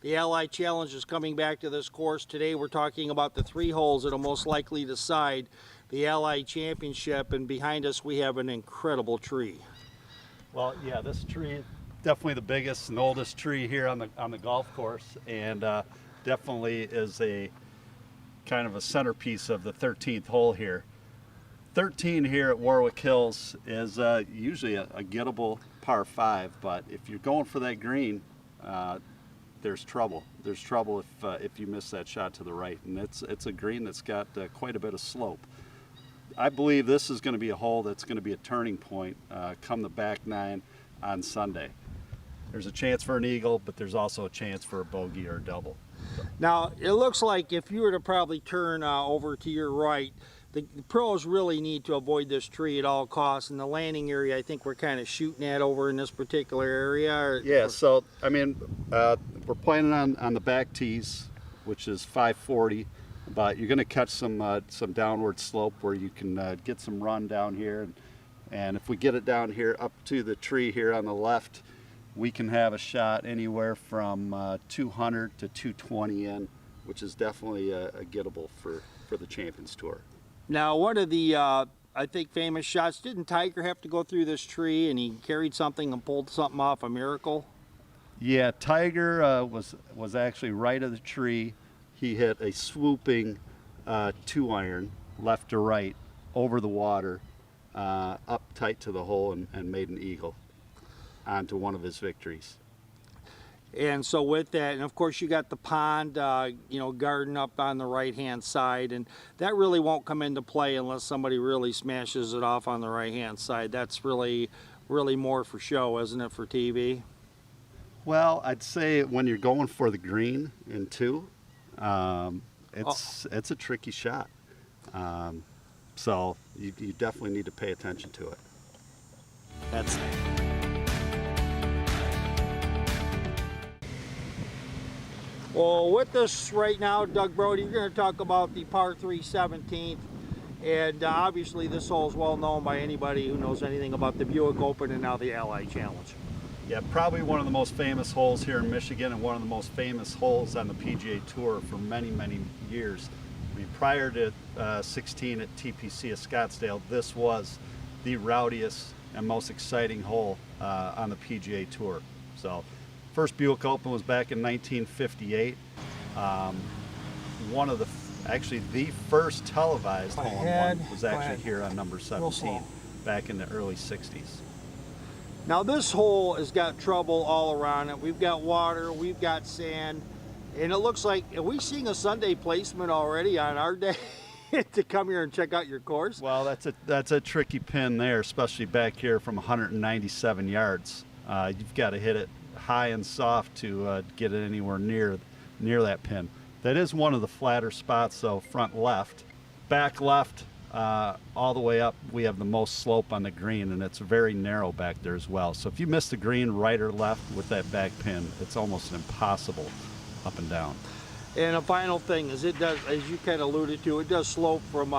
The Ally Challenge is coming back to this course. Today we're talking about the 3 holes that will most likely decide the Ally Championship, and behind us we have an incredible tree. Well, yeah, this tree definitely the biggest and oldest tree here on the golf course, and definitely is a kind of a centerpiece of the 13th hole here. 13 here at Warwick Hills is usually a gettable par 5, but if you're going for that green, there's trouble. There's trouble if you miss that shot to the right, and it's a green that's got quite a bit of slope. I believe this is going to be a hole that's going to be a turning point come the back 9 on Sunday. There's a chance for an eagle, but there's also a chance for a bogey or a double. Now, it looks like if you were to probably turn over to your right, the pros really need to avoid this tree at all costs. In the landing area, I think we're kind of shooting at over in this particular area. Yeah, so, I mean, we're planning on the back tees, which is 540, but you're going to catch some downward slope where you can get some run down here. And if we get it down here up to the tree here on the left, we can have a shot anywhere from 200 to 220 in, which is definitely a gettable for the Champions Tour. Now, one of the, I think, famous shots, didn't Tiger have to go through this tree and he carried something and pulled something off, a miracle? Yeah, Tiger was actually right of the tree. He hit a swooping 2-iron left to right over the water, up tight to the hole, and made an eagle onto one of his victories. And so with that, and of course you got the pond, you know, garden up on the right-hand side, and that really won't come into play unless somebody really smashes it off on the right-hand side. That's really more for show, isn't it, for TV? Well, I'd say when you're going for the green in 2, it's a tricky shot. So you definitely need to pay attention to it. That's Well, with us right now, Doug Brody, you're going to talk about the par 3 17th, and obviously this hole is well known by anybody who knows anything about the Buick Open and now the Ally Challenge. Yeah, probably one of the most famous holes here in Michigan and one of the most famous holes on the PGA Tour for many, many years. I mean, prior to 16 at TPC of Scottsdale, this was the rowdiest and most exciting hole on the PGA Tour. So, first Buick Open was back in 1958. One of actually the first televised hole-in-one was actually here on number 17 back in the early 60s. Now this hole has got trouble all around it. We've got water, we've got sand, and it looks like, are we seeing a Sunday placement already on our day to come here and check out your course? Well, that's a tricky pin there, especially back here from 197 yards. You've got to hit it high and soft to get it anywhere near that pin. That is one of the flatter spots, though. Front left, back left, all the way up we have the most slope on the green, and it's very narrow back there as well. So if you miss the green right or left with that back pin, it's almost impossible up and down. And a final thing is, it does, as you kind of alluded to, it does slope from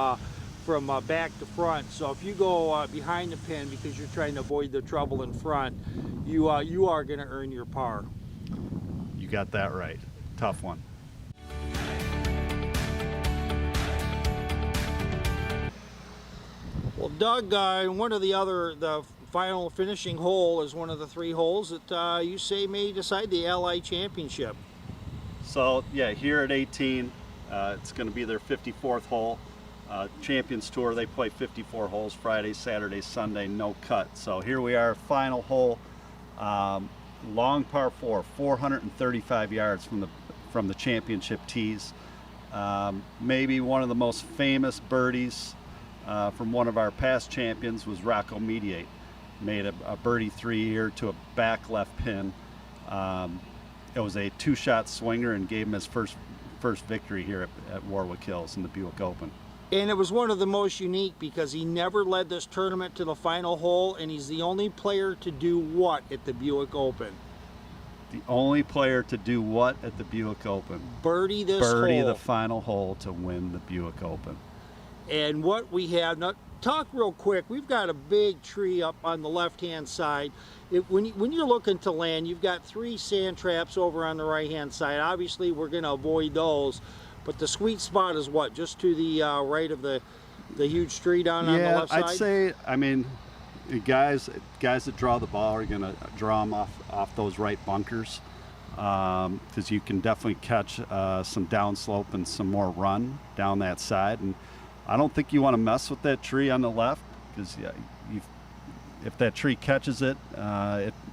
back to front. So if you go behind the pin because you're trying to avoid the trouble in front, you are going to earn your par. You got that right. Tough one. Well, Doug, one of the final finishing hole is one of the 3 holes that you say may decide the Ally Championship. So yeah, here at 18, it's going to be their 54th hole. Champions Tour, they play 54 holes Friday, Saturday, Sunday, no cut. So here we are, final hole, long par 4, 435 yards from the championship tees. Maybe one of the most famous birdies from one of our past champions was Rocco Mediate. Made a birdie 3 here to a back left pin. It was a 2-shot swinger and gave him his first victory here at Warwick Hills in the Buick Open. And it was one of the most unique because he never led this tournament to the final hole, and he's the only player to do what at the Buick Open? The only player to do what at the Buick Open? Birdie this hole. Birdie the final hole to win the Buick Open. And what we have, talk real quick. We've got a big tree up on the left-hand side. When you're looking to land, you've got 3 sand traps over on the right-hand side. Obviously, we're going to avoid those, but the sweet spot is what? Just to the right of the huge tree down on the left side? I'd say, I mean, guys that draw the ball are going to draw them off those right bunkers, because you can definitely catch some downslope and some more run down that side. And I don't think you want to mess with that tree on the left, because if that tree catches it,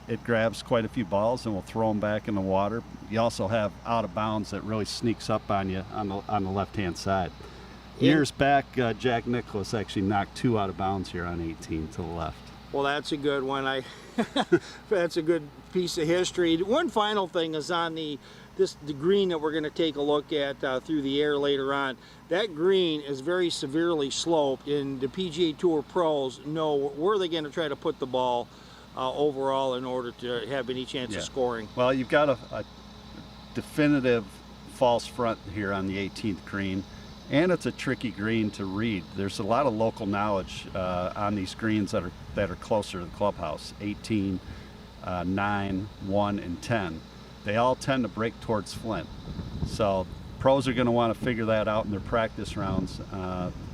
it grabs quite a few balls and will throw them back in the water. You also have out of bounds that really sneaks up on you on the left-hand side. Years back, Jack Nicklaus actually knocked 2 out of bounds here on 18 to the left. Well, that's a good one. That's a good piece of history. One final thing is on the green that we're going to take a look at through the air later on. That green is very severely sloped, and the PGA Tour pros know where they're going to try to put the ball overall in order to have any chance of scoring. Well, you've got a definitive false front here on the 18th green, and it's a tricky green to read. There's a lot of local knowledge on these greens that are closer to the clubhouse. 18, 9, 1, and 10. They all tend to break towards Flint. So pros are going to want to figure that out in their practice rounds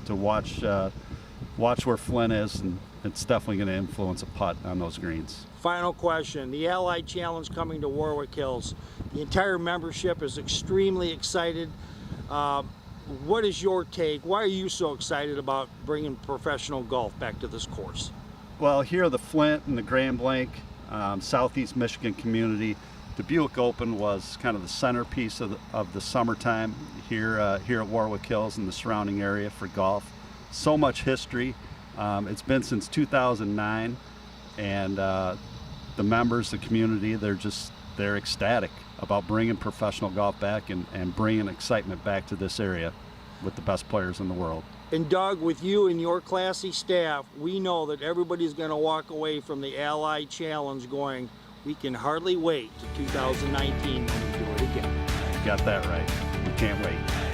to watch where Flint is, and it's definitely going to influence a putt on those greens. Final question, the Allied Challenge coming to Warwick Hills. The entire membership is extremely excited. What is your take? Why are you so excited about bringing professional golf back to this course? Well, here the Flint and the Grand Blanc, Southeast Michigan community, the Buick Open was kind of the centerpiece of the summertime here at Warwick Hills and the surrounding area for golf. So much history. It's been since 2009, and the members, the community, they're ecstatic about bringing professional golf back and bringing excitement back to this area with the best players in the world. And Doug, with you and your classy staff, we know that everybody's going to walk away from the Allied Challenge going, we can hardly wait to 2019 when we do it again. You got that right. We can't wait.